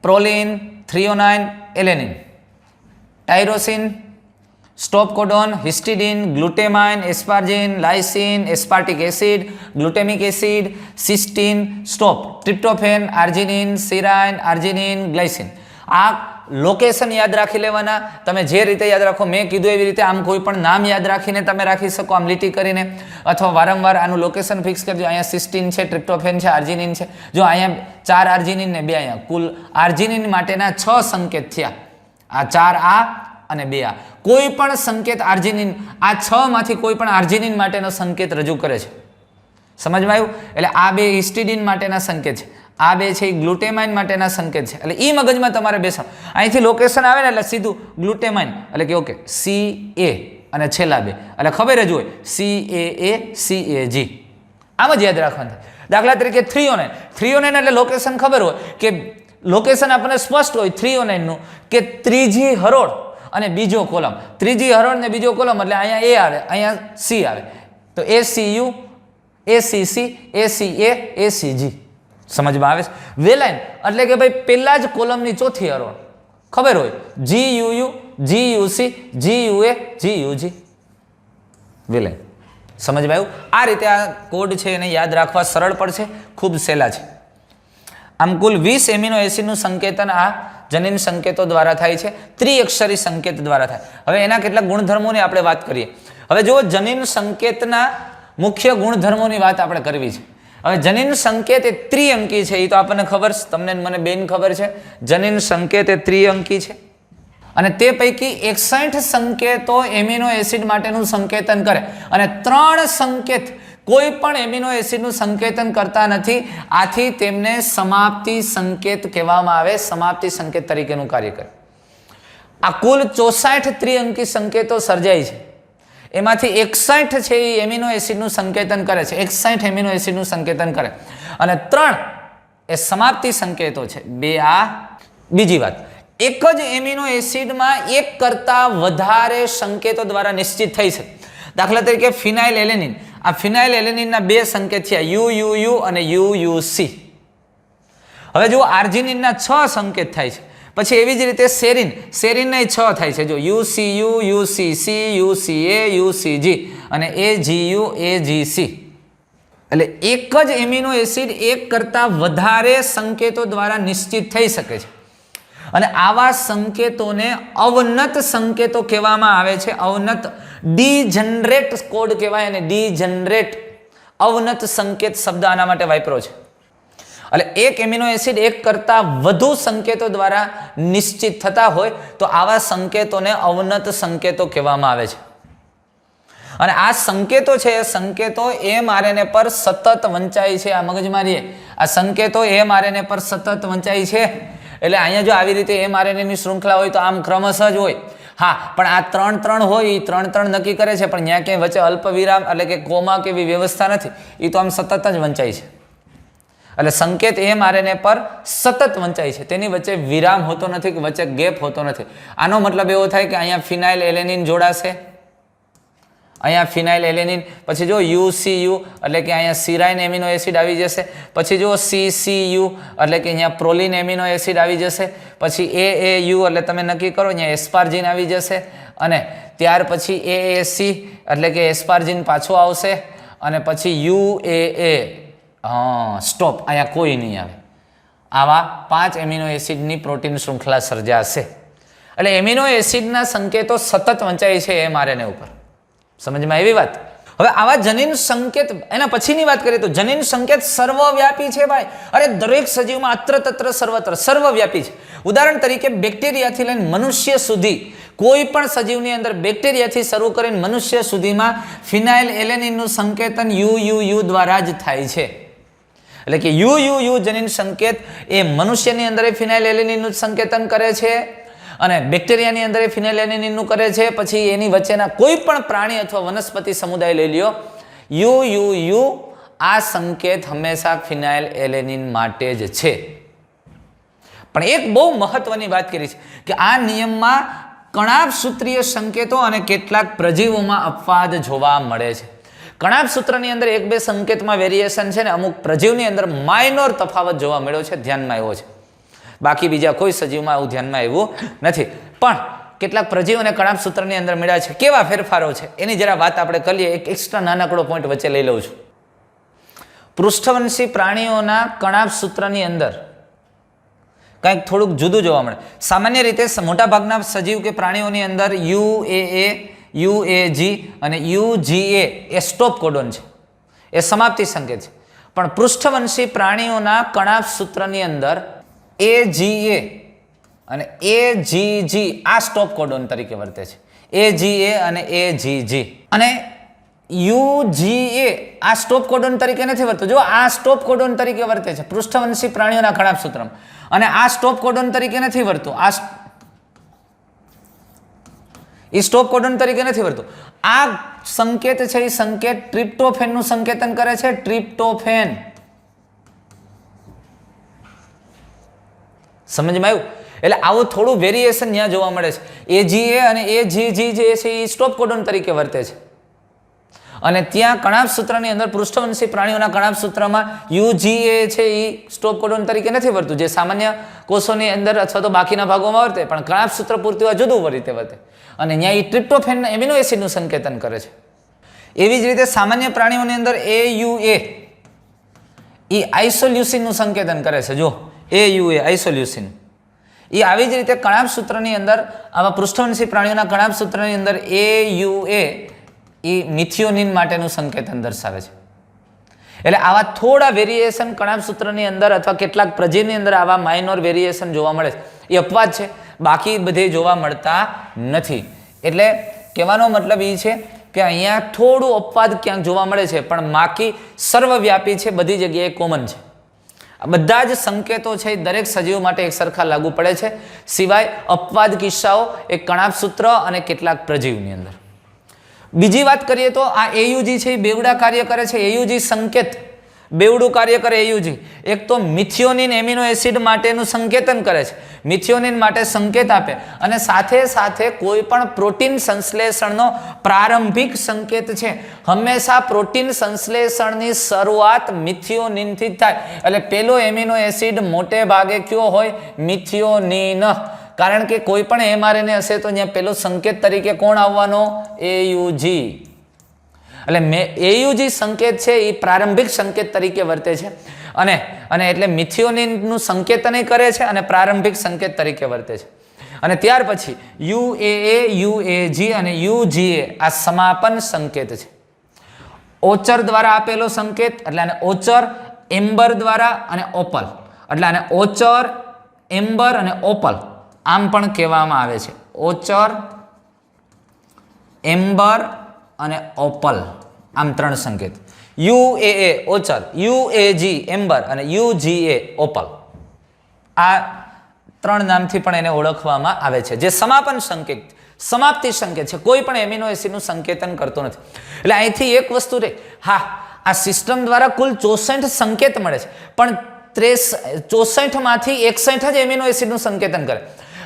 Speaker 1: proline, threonine, alanine, tyrosine, stop codon, histidine, glutamine, asparagine, lysine, aspartic acid, glutamic acid, cysteine, stop, tryptophan, arginine, serine, arginine, glycine. આ લોકેશન યાદ રાખી લેવાના. તમે જે રીતે યાદ રાખો, મેં કીધું એવી રીતે, આમ કોઈ પણ નામ યાદ રાખીને તમે રાખી શકો, આમ લીટી કરીને, અથવા વારંવાર આનું લોકેશન ફિક્સ કરજો. અહીંયા સિસ્ટીન છે, ટ્રિપ્ટોફેન છે, આર્જિનિન છે. જો અહીંયા 4 આર્જિનિન ને 2 અહીંયા, કુલ આર્જિનિન માટેના 6 સંકેત થયા. આ 4 આ અને 2 આ. કોઈ પણ સંકેત આર્જિનિન, આ 6 માંથી કોઈ પણ આર્જિનિન માટેનો સંકેત રજૂ કરે છે. સમજમાં આવ્યું? એટલે આ 2 હિસ્ટિડિન માટેના સંકેત છે, આ 2 છે એ ગ્લુટેમાઇન માટેના સંકેત છે. એટલે એ મગજમાં તમારે બેસણ. અહીંથી લોકેશન આવે ને એટલે સીધું ગ્લુટેમાઇન, એટલે કે ઓકે CA અને છેલ્લા 2, એટલે ખબર જ હોય CAA, CAG. આમ જ યાદ રાખવાનું. દાખલા તરીકે થ્રિયોનાઇન, થ્રિયોનાઇન એટલે લોકેશન ખબર હોય, કે લોકેશન આપણને સ્પષ્ટ હોય થ્રિયોનાઇનનું, કે ત્રીજી હરોળ અને બીજો કોલમ, ત્રીજી હરોળ ને બીજો કોલમ, એટલે અહીંયા A આવે, અહીંયા C આવે, તો ACU, ACC, ACA, ACG. સમજમાં આવે છે? વેલાઇન એટલે કે ભાઈ પહેલા જ કોલમની ચોથી હરોળ ખબર હોય, GUU, GUC, GUA, GUG, વેલાઇન. સમજમાં આવ્યું? આ રીતે આ કોડ છે એને યાદ રાખવા સરળ પડશે, ખૂબ સહેલા છે. આમ કુલ 20 એમિનો એસિડનું સંકેતન આ જનીન સંકેતો દ્વારા થાય છે, ત્રિઅક્ષરી સંકેત દ્વારા થાય. હવે એના કેટલાક ગુણધર્મોની આપણે વાત કરીએ. હવે જો જનીન સંકેતના મુખ્ય ગુણધર્મોની વાત આપણે કરવી છે. હવે જનીન સંકેત એ ત્રિઅંકી છે, એ તો આપણને ખબર છે, તમને મને બેન ખબર છે. જનીન સંકેત એ ત્રિઅંકી છે, અને તે પૈકી 61 સંકેતો એમિનો એસિડ માટેનું સંકેતન કરે અને 3 સંકેત કોઈ પણ એમિનો એસિડનું સંકેતન કરતા નથી. આથી તેમને સમાપ્તિ સંકેત કહેવામાં આવે, સમાપ્તિ સંકેત તરીકેનું કાર્ય કરે. આ કુલ 64 ત્રિઅંકી સંકેતો સર્જાય છે, એમાંથી 61 છે એ એમિનો એસિડનું સંકેતન કરે છે, 61 એમિનો એસિડનું સંકેતન કરે અને 3 એ સમાપ્તિ સંકેતો છે. 2 આ બીજી વાત, એક જ એમિનો એસિડમાં એક કરતા વધારે સંકેતો દ્વારા નિશ્ચિત થઈ શકે. દાખલા તરીકે ફિનાઇલ એલેનિન, આ ફિનાઇલ એલેનિનના 2 સંકેત છે, UUU અને UUC. હવે જો આર્જિનિનના 6 સંકેત થાય છે. પછી એવી જ રીતે સેરિન, સેરિનના 6 થાય છે, જો UCU, UCC, UCA, UCG અને AGU, AGC. એટલે એક જ એમિનો એસિડ એક કરતા વધારે સંકેતો દ્વારા નિશ્ચિત થઈ શકે છે અને આવા સંકેતોને અવનત સંકેતો કહેવામાં આવે છે. અવનત, ડીજનરેટ કોડ કહેવાય અને ડીજનરેટ, અવનત સંકેત શબ્દ આના માટે વાપરો છે. એટલે એક એમિનો એસિડ એક કરતા વધુ સંકેતો દ્વારા નિશ્ચિત થતા હોય તો આવા સંકેતોને અવનત સંકેતો કહેવામાં આવે છે. અને આ સંકેતો છે, એ સંકેતો mRNA પર સતત વંચાય છે. આ મગજમારીએ, આ સંકેતો mRNA પર સતત વંચાય છે. એટલે અહીંયા જો આવી રીતે mRNA ની શૃંખલા હોય તો આમ ક્રમશઃ જ હોય. હા, પણ આ 3-3 હોય, એ 3-3 નક્કી કરે છે, પણ ત્યાં ક્યાંય વચ્ચે અલ્પવિરામ એટલે કે કોમા કે એવી વ્યવસ્થા નથી. એ તો આમ સતત જ વંચાય છે. એટલે સંકેત mRNA પર સતત વંચાય છે, તેની વચ્ચે વિરામ હોતો નથી કે વચ્ચે ગેપ હોતો નથી. આનો મતલબ એવો થાય કે અહીંયા ફિનાઇલ એલેનિન જોડાશે, અહીંયા ફિનાઇલ એલેનિન, પછી જો UCU એટલે કે અહીંયા સિરાઇન એમિનો એસિડ આવી જશે, પછી જો CCU એટલે કે અહીંયા પ્રોલિન એમિનો એસિડ આવી જશે, પછી AAU એટલે તમે નક્કી કરો અહીંયા એસ્પાર્જિન આવી જશે અને ત્યાર પછી AAC એટલે કે એસ્પાર્જિન પાછો આવશે અને પછી UAA, સ્ટોપ, અહીંયા કોઈ નહીં આવે. આવા 5 એમિનો એસિડની પ્રોટીન શૃંખલા સર્જાશે. એટલે એમિનો એસિડના સંકેતો સતત વંચાય છે mRNA ઉપર. સમજમાં એવી વાત. હવે આવા જનીન સંકેત, એના પછીની વાત કરીએ તો જનીન સંકેત સર્વવ્યાપી છે ભાઈ. અરે દરેક સજીવમાં અત્ર તત્ર સર્વત્ર સર્વવ્યાપી છે. ઉદાહરણ તરીકે બેક્ટેરિયાથી લઈને મનુષ્ય સુધી, કોઈ પણ સજીવની અંદર બેક્ટેરિયાથી શરૂ કરીને મનુષ્ય સુધીમાં ફિનાઇલ એલેનિનનું સંકેતન UUU દ્વારા જ થાય છે. એટલે કે UUU જનીન સંકેત એ મનુષ્યની અંદર ફિનાઇલ એલેનિનનું સંકેતન કરે છે અને બેક્ટેરિયાની અંદર ફિનાઇલ એલેનિનનું કરે છે. પછી એની વચ્ચેના કોઈ પણ પ્રાણી અથવા વનસ્પતિ સમુદાય લઈ લ્યો, UUU આ સંકેત હંમેશા ફિનાઇલ એલેનિન માટે જ છે. પણ એક બહુ મહત્વની વાત કરી છે કે આ નિયમમાં કણાભસૂત્રીય સંકેતો અને કેટલાક પ્રજીવોમાં અપવાદ જોવા મળે છે. કણાભસૂત્રની અંદર 1-2 સંકેતમાં વેરિએશન છે ને અમુક પ્રજીવની અંદર માઇનોર તફાવત જોવા મળ્યો છે, ધ્યાનમાં આવ્યો છે. બાકી બીજા કોઈ સજીવમાં આવું ધ્યાનમાં આવ્યું નથી. પણ કેટલાક પ્રજીવ અને કણાભસૂત્રની અંદર મળ્યા છે. કેવા ફેરફારો છે એની જરા વાત આપણે કરીએ. એક એક્સ્ટ્રા નાનકડો પોઈન્ટ વચ્ચે લઈ લઉં છું. પૃષ્ઠવંશી પ્રાણીઓના કણાભસૂત્રની અંદર કંઈક થોડુંક જુદું જોવા મળે. સામાન્ય રીતે મોટાભાગના સજીવ કે પ્રાણીઓની અંદર UAA, UAG અને UGA એ સ્ટોપ કોડોન છે, એ સમાપ્તિ સંકેત છે. પણ પૃષ્ઠવંશી પ્રાણીઓના કણાભસૂત્રની અંદર AGA અને AGG આ સ્ટોપ કોડોન તરીકે વર્તે છે. AGA અને AGG અને UGA આ સ્ટોપ કોડોન તરીકે નથી વર્તતો. જો આ સ્ટોપ કોડોન તરીકે વર્તે છે પૃષ્ઠવંશી પ્રાણીઓના કણાભસૂત્રમાં અને આ સ્ટોપ કોડોન તરીકે નથી વર્તું. એ સ્ટોપ કોડોન તરીકે નથી વર્તું. આ સંકેત છે એ સંકેત ટ્રિપ્ટોફેનનું સંકેતન કરે છે. ટ્રિપ્ટોફેન, સમજમાં આવ્યું? એટલે આવું થોડું વેરિએશન ત્યાં જોવા મળે છે. AGA અને AGG જે છે એ સ્ટોપ કોડોન તરીકે વર્તે છે અને ત્યાં કણાભસૂત્રની અંદર પૃષ્ઠવંશી પ્રાણીઓના કણાભસૂત્રમાં UGA છે એ સ્ટોપ કોડોન તરીકે નથી વર્તું, જે સામાન્ય કોષોની અંદર અથવા તો બાકીના ભાગોમાં વર્તે, પણ કણાભસૂત્ર પૂરતી જુદું રીતે વર્તે અને ત્યાં એ ટ્રિપ્ટોફેન એમિનો એસિડનું સંકેતન કરે છે. એવી જ રીતે સામાન્ય પ્રાણીઓની અંદર AUA એ આઇસોલ્યુસિનનું સંકેતન કરે છે. જો AUA આઇસોલ્યુસિન એ આવી જ રીતે કણાભસૂત્રની અંદર આવા પૃષ્ઠવંશી પ્રાણીઓના કણાભસૂત્રની અંદર AUA એ મિથિયોનિન માટેનું સંકેતન દર્શાવે છે. એટલે આવા થોડા વેરિએશન કણાભસૂત્રની અંદર અથવા કેટલાક પ્રજીવની અંદર આવા માઇનોર વેરિએશન જોવા મળે છે. એ અપવાદ છે, બાકી બધે જોવા મળતા નથી. એટલે કહેવાનો મતલબ એ છે કે અહીંયા થોડું અપવાદ ક્યાંક જોવા મળે છે, પણ બાકી સર્વવ્યાપી છે, બધી જગ્યાએ કોમન છે. આ બધા જ સંકેતો છે દરેક સજીવ માટે એક સરખા લાગુ પડે છે, સિવાય અપવાદ કિસ્સાઓ એ કણાપ સૂત્ર અને કેટલાક પ્રજીવની અંદર. બીજી વાત કરીએ તો આ એયુજી છે એ બેવડા કાર્ય કરે છે. એયુજી સંકેત બેવડું કાર્ય કરે. એયુજી એક તો મિથિયોનિન એમિનો એસિડ માટેનું સંકેતન કરે છે, મિથિયોનિન માટે સંકેત આપે, અને સાથે સાથે કોઈ પણ પ્રોટીન સંશ્લેષણનો પ્રારંભિક સંકેત છે. હંમેશા પ્રોટીન સંશ્લેષણની શરૂઆત મિથિયોનિનથી જ થાય. એટલે પેલો એમિનો એસિડ મોટે ભાગે કયો હોય? મિથિયોનિન. કારણ કે કોઈ પણ એમઆરએનએ હશે તો અહીંયા પેલો સંકેત તરીકે કોણ આવવાનો? એયુજી. એટલે એયુજી સંકેત છે એ પ્રારંભિક સંકેત તરીકે વર્તે છે, અને એટલે મિથિયોનિનનું સંકેતન કરે છે અને પ્રારંભિક સંકેત તરીકે વર્તે છે. અને ત્યાર પછી યુએએ, યુએજી અને યુજીએ આ સમાપન સંકેત છે. ઓચર દ્વારા આપેલો સંકેત, એટલે આને ઓચર, એમ્બર દ્વારા અને ઓપલ, એટલે આને ઓચર, એમ્બર અને ઓપલ આમ પણ કહેવામાં આવે છે. ઓચર, એમ્બર અને ઓપલ, આમ ત્રણ સંકેત. યુએએ ઓચર, યુએજી એમ્બર અને યુજીએ ઓપલ, આ ત્રણ નામથી પણ એને ઓળખવામાં આવે છે. જે સમાપન સંકેત, સમાપ્તિ સંકેત છે, કોઈ પણ એમિનો એસિડનું સંકેતન કરતો નથી. એટલે અહીંથી એક વસ્તુ રહે, હા આ સિસ્ટમ દ્વારા કુલ 64 સંકેત મળે છે, પણ 64 માંથી 61 જ એમિનો એસિડનું સંકેતન કરે.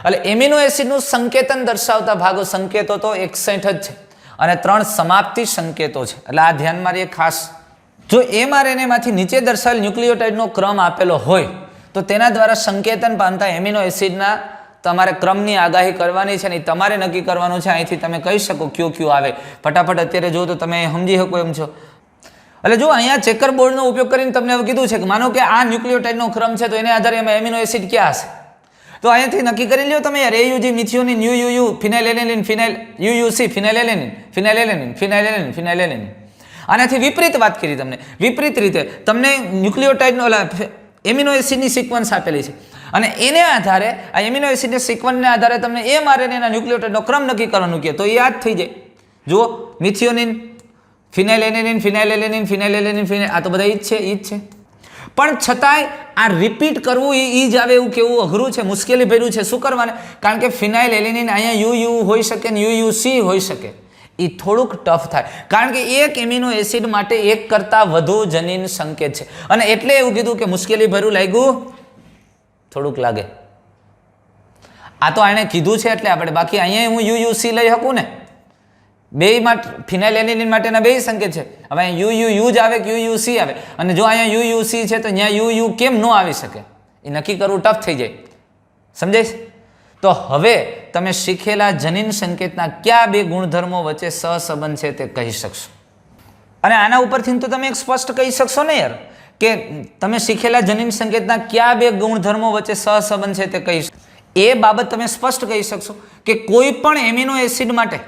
Speaker 1: એટલે એમિનો એસિડનું સંકેતન દર્શાવતા ભાગો સંકેતો તો 61 જ છે, અને 3 સમાપ્તિ સંકેતો છે. એટલે આ ધ્યાનમાં રહે ખાસ. જો એમઆરએનએ માંથી નીચે દર્શાવેલ ન્યુક્લિયોટાઇડનો ક્રમ આપેલો હોય તો તેના દ્વારા સંકેતન પામતા એમિનો એસિડના તમારે ક્રમની આગાહી કરવાની છે, ને તમારે નક્કી કરવાનું છે. અહીંથી તમે કહી શકો કયો કયો આવે. ફટાફટ અત્યારે જો તો તમે સમજી શકો એમ છો. એટલે જો અહીંયા ચેકર બોર્ડનો ઉપયોગ કરીને તમને હવે કીધું છે કે માનો કે આ ન્યુક્લિયોટાઇડનો ક્રમ છે, તો એને આધારે એમાં એમિનો એસિડ ક્યાં હશે? તો અહીંયાથી નક્કી કરી લ્યો તમે યાર. એયુજી મિથિયોનિન, યુયુયુ ફિનાઇલેલેનિન, યુયુસી ફિનાઇલેલેનિન, ફિનાઇલેલેનિન, ફિનાઇલેલેનિન, ફિનાઇલેલેનિન. આનાથી વિપરીત વાત કરી તમને. વિપરીત રીતે તમને ન્યુક્લિયોટાઇડનો એમિનો એસિડની સિક્વન્સ આપેલી છે, અને એને આધારે આ એમિનો એસિડના સિક્વન્સને આધારે તમને એમઆરએનએના ન્યુક્લિયોટાઇડનો ક્રમ નક્કી કરવાનું કહે તો એ યાદ થઈ જાય. જુઓ મિથિયોનિન, ફિનાઇલેલેનિન, ફિનાઇલેલેનિન, ફિનાઇલેલેનિન, આ તો બધા ઈ જ છે. પણ છતાંય આ રિપીટ કરવું એ જ આવે એવું કેવું અઘરું છે, મુશ્કેલી ભર્યું છે. શું કરવાને? કારણ કે ફિનાઇલેલેનિન અહીંયા યુયુ હોઈ શકે ને યુયુસી હોઈ શકે. એ થોડુંક ટફ થાય, કારણ કે એક એમિનો એસિડ માટે એક કરતાં વધુ જનીન સંકેત છે, અને એટલે એવું કીધું કે મુશ્કેલી ભર્યું લાગ્યું, થોડુંક લાગે. આ તો આણે કીધું છે એટલે આપણે, બાકી અહીંયા હું યુયુસી લઈ શકું ને. બે માટે ફિનાઇલેલેનિન માટેના બે સંકેત છે. હવે અહીંયા યુયુ જ આવે કે યુયુસી આવે, અને જો અહીંયા યુયુસી છે તો અહીંયા યુયુ કેમ ન આવી શકે? એ નક્કી કરવું ટફ થઈ જાય. સમજાય? તો હવે તમે શીખેલા જનીન સંકેતના કયા બે ગુણધર્મો વચ્ચે સહસંબંધ છે તે કહી શકશો. અને આના ઉપરથી તો તમે એક સ્પષ્ટ કહી શકશો ને યાર, કે તમે શીખેલા જનીન સંકેતના કયા બે ગુણધર્મો વચ્ચે સહસંબંધ છે તે કહી શકશો. એ બાબત તમે સ્પષ્ટ કહી શકશો કે કોઈ પણ એમિનો એસિડ માટે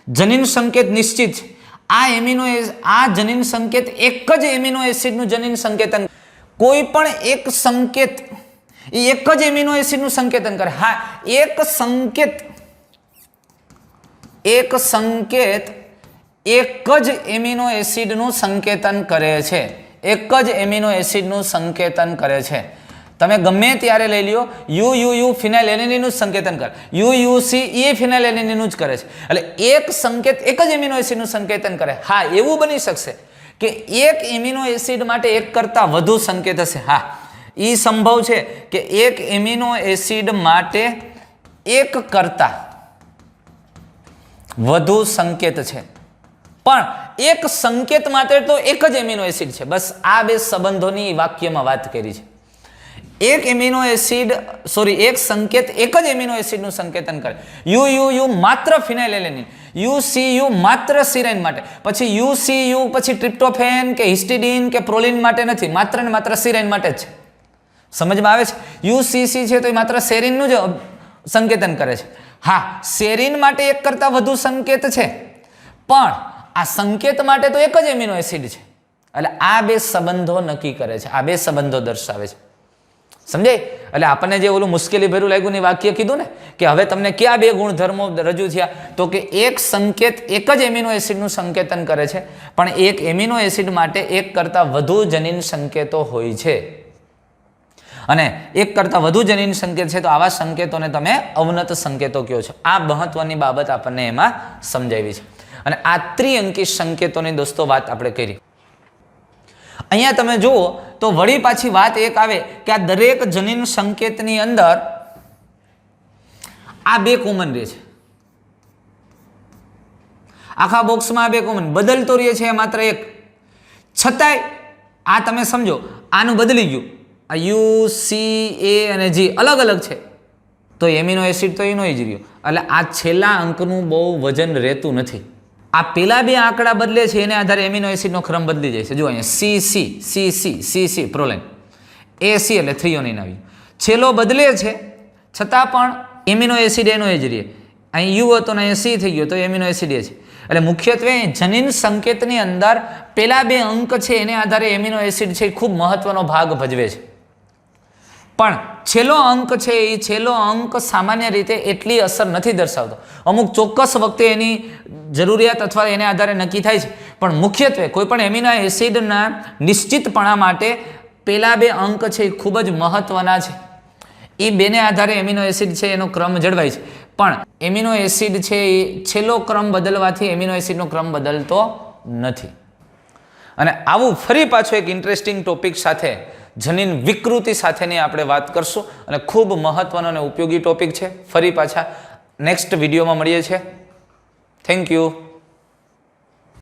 Speaker 1: જનીન સંકેત નિશ્ચિત છે. આ જનીન સંકેત એક જ એમિનો એસિડનું જનીન સંકેતન, કોઈ પણ એક સંકેત એ એક જ એમિનો એસિડનું સંકેતન કરે. હા, એક સંકેત એક જ એમિનો એસિડનું સંકેતન કરે છે. એક જ એમિનો એસિડનું સંકેતન કરે છે. તમે ગમે ત્યારે લઈ લ્યો, યુયુયુ ફિનાઇલેલેનિનનું સંકેતન કરે, યુયુસી એ ફિનાઇલેલેનિનનું જ કરે છે. એટલે એક સંકેત એક જ એમિનો એસિડનું સંકેતન કરે. હા, એવું બની શકશે કે એક એમિનો એસિડ માટે એક કરતાં વધુ સંકેત હશે. હા, એ સંભવ છે કે એક એમિનો એસિડ માટે એક કરતાં વધુ સંકેત છે, પણ એક સંકેત માટે તો એક જ એમિનો એસિડ છે. બસ આ બે સંબંધોની વાક્યમાં વાત કરી છે. એક એમિનો એસિડ એક સંકેત એક જ એમિનો એસિડનું સંકેતન કરે. યુયુયુ માત્ર ફિનાઇલેલેનિન, યુસીયુ માત્ર સિરાઇન માટે, પછી યુસીયુ પછી ટ્રિપ્ટોફેન કે હિસ્ટિડીન કે પ્રોલિન માટે નથી, માત્ર ને માત્ર સિરાઇન માટે જ છે. સમજમાં આવે છે? યુસીસી છે તો એ માત્ર સેરિનનું જ સંકેતન કરે છે. હા, સેરિન માટે એક કરતાં વધુ સંકેત છે, પણ આ સંકેત માટે તો એક જ એમિનો એસિડ છે. એટલે આ બે સંબંધો નક્કી કરે છે, આ બે સંબંધો દર્શાવે છે. સમજાય? એટલે આપણને જે ઓલું મુશ્કેલી ભર્યું લાગ્યું ને વાક્ય કીધું ને કે હવે તમને કયા બે ગુણધર્મો રજૂ થયા, તો કે એક સંકેત એક જ એમિનો એસિડનું સંકેતન કરે છે, પણ એક એમિનો એસિડ માટે એક કરતાં વધુ જનીન સંકેતો હોય છે, અને એક કરતાં વધુ જનીન સંકેત છે તો આવા સંકેતોને તમે અવનત સંકેતો કહો છો. આ મહત્વની બાબત આપણને એમાં સમજાવી છે. અને આ ત્રિઅંકી સંકેતોની દોસ્તો વાત આપણે કરી. અહીંયા તમે જુઓ તો વળી પાછી વાત એક આવે કે આ દરેક જનીન સંકેતની અંદર આ બે કોમન રહે છે. આખા બોક્સમાં આ બે કોમન બદલતો રહે છે માત્ર એક, છતાંય આ તમે સમજો આનું બદલી ગયું, આ યુ સી એ અને જી અલગ અલગ છે તો એમિનો એસિડ તો એનો જ રહ્યો. એટલે આ છેલ્લા અંકનું બહુ વજન રહેતું નથી. આ પેલા બે આંકડા બદલે છે એને આધારે એમિનો એસિડનો ક્રમ બદલી જાય છે. જો અહીંયા C C C C C C proline, A C એટલે થ્રીઓનિન આવ્યું. છેલ્લો બદલે છે છતાં પણ એમિનો એસિડ એનો જ રહે. અહીં યુ હતો ને અહીંયા સી થઈ ગયો તો એમિનો એસિડ એ છે. એટલે મુખ્યત્વે જનીન સંકેતની અંદર પેલા બે અંક છે એને આધારે એમિનો એસિડ છે એ ખૂબ મહત્વનો ભાગ ભજવે છે. પણ છેલ્લો અંક છે એ છેલ્લો અંક સામાન્ય રીતે એટલી અસર નથી દર્શાવતો. અમુક ચોક્કસ વખતે એની જરૂરિયાત અથવા એને આધારે નક્કી થાય છે, પણ મુખ્યત્વે કોઈપણ એમિનો એસિડના નિશ્ચિતપણા માટે પેલા બે અંક છે એ ખૂબ જ મહત્વના છે. એ બેને આધારે એમિનો એસિડ છે એનો ક્રમ જળવાય છે. પણ એમિનો એસિડ છે એ છેલ્લો ક્રમ બદલવાથી એમિનો એસિડનો ક્રમ બદલતો નથી. અને આવું ફરી પાછો એક ઇન્ટરેસ્ટિંગ ટોપિક સાથે જનીન વિકૃતિ સાથેની આપણે વાત કરશું, અને ખૂબ મહત્વનો અને ઉપયોગી ટોપિક છે. ફરી પાછા નેક્સ્ટ વિડીયોમાં મળીએ છીએ. Thank you.